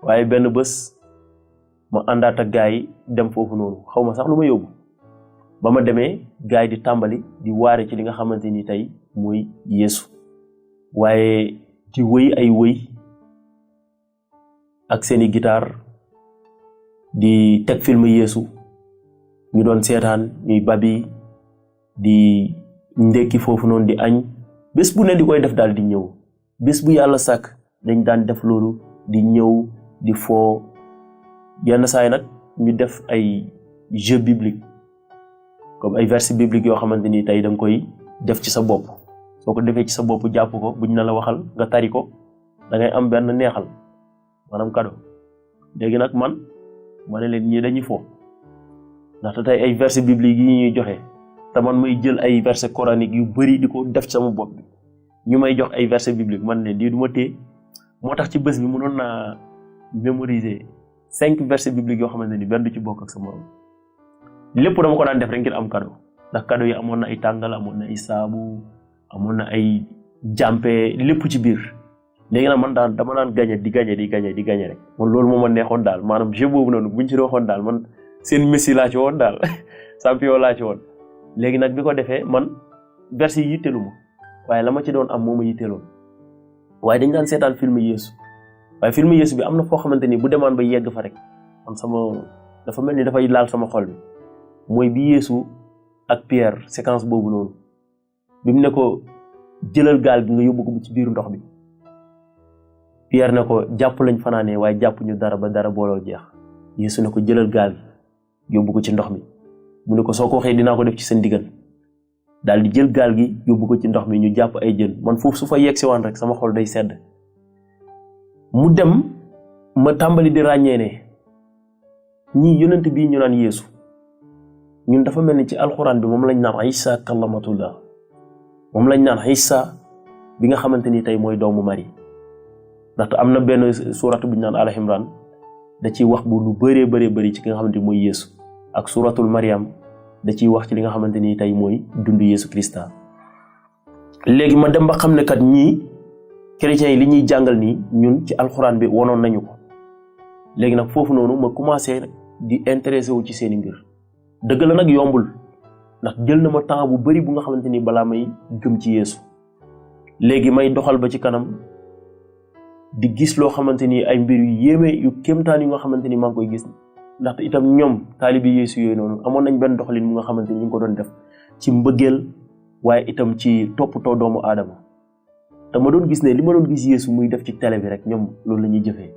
waaye benn bés ma àndaat ak gars yi dem foofu noonu xaw ma sax lu ma yóbbu ba ma demee gars yi di tàmbali di waare ci li nga xamante ni tey mooy Yeesu waaye di wëy ay wëy ak seeni guitare di teg film Yeesu ñu doon seetaan ñuy babi di ndekki foofu noonu di añ bés bu ne di koy def daal di ñëw bés bu yàlla sàkk dañ daan def loolu di ñëw di foo yenn saay nag ñu def ay jeu biblique comme ay versets bibliques yoo xamante ni tey da nga koy def ci sa bopp soo ko defee ci sa bopp jàpp ko buñ na la waxal nga tari ko da ngay am benn neexal maanaam cadeau léegi nag man ma ne leen ñii dañuy fo ndaxte tey ay versets bibliques yi ñuy joxe te man may jël ay versets coraniques yu bari di ko def ci sama bopp bi ñu may jox ay versets bibliques man leen di du ma téye moo tax ci bés bi mënoon naa mémoriser 5 versets bibliques yoo xamante ni benn du ci bokk ak sa morom lépp dama ko daan def rek ngir am cadeau ndax cadeau yi amoon na ay tàngal amoon na ay saabu amoon na ay jàmpe lépp ci biir léegi nag man daal dama daan gagné di gagné rek man loolu moo ma neexoon daal maanaam jeu boobu noonu buñ ci doxoon daal man seen Messi laa ci woon daal champion laa ci woon léegi nag bi ko defee man verset yi yitteelu ma waaye la ma ci doon am moo ma yitteeloon waaye dañ daan seetaan film Yeesu waaye film Yeesu bi am na foo xamante ni bu demaan ba yegg fa rek man sama dafa mel ni dafay laal sama xol bi mooy bi Yeesu ak Pierre séquence boobu noonu bi mu ne ko jëlal gaal gi nga yóbbu ko ci biir ndox bi Pierre ne ko jàpp lañ fanaanee waaye jàpp ñu dara ba dara booloo jeex Yeesu ne ko jëlal gaal gi yóbbu ko ci ndox mi mu ne ko soo ko waxee dinaa ko def ci seen digal daal di jël gaal gi yóbbu ko ci ndox mi ñu jàpp ay jën man foofu su fa yegg si waan rek sama xol day sedd mu dem ma tàmbali di ràññee ne ñii yonent bii ñu naan Yeesu ñun dafa mel ni ci alxuraan bi moom lañ naan Isa kallamatullah moom lañ naan Isa bi nga xamante ni tey mooy doomu Marie ndaxte am na benn suuratu bu ñu naan Al Imran da ciy wax bu lu bëree bëri ci ki nga xamante ni mooy Yeesu ak suuratul Mariam da ciy wax ci li nga xamante ni tey mooy dund Yeesu Krista léegi ma dem ba xam ne kat ñii chrétiens yi li ñuy jàngal nii ñun ci alxuraan bi wonoon nañu ko léegi nag foofu noonu ma commencé di intéressé wu ci seeni mbir dëgg la nag yombul ndax jël na ma temps bu bari bu nga xamante ni balaa may gëm ci Yeesu léegi may doxal ba ci kanam di gis loo xamante ni ay mbir yu yéeme yu kéemtaan yu nga xamante ni maa ngi koy gis ndaxte itam ñoom taalibi Yeesu yooyu noonu amoon nañ benn doxalin mu nga xamante ni ñu ngi ko doon def ci mbëggeel waaye itam ci toppatoo doomu aadama te ma doon gis ne li ma doon gis Yeesu muy def ci télé bi rek ñoom loolu la ñuy jëfee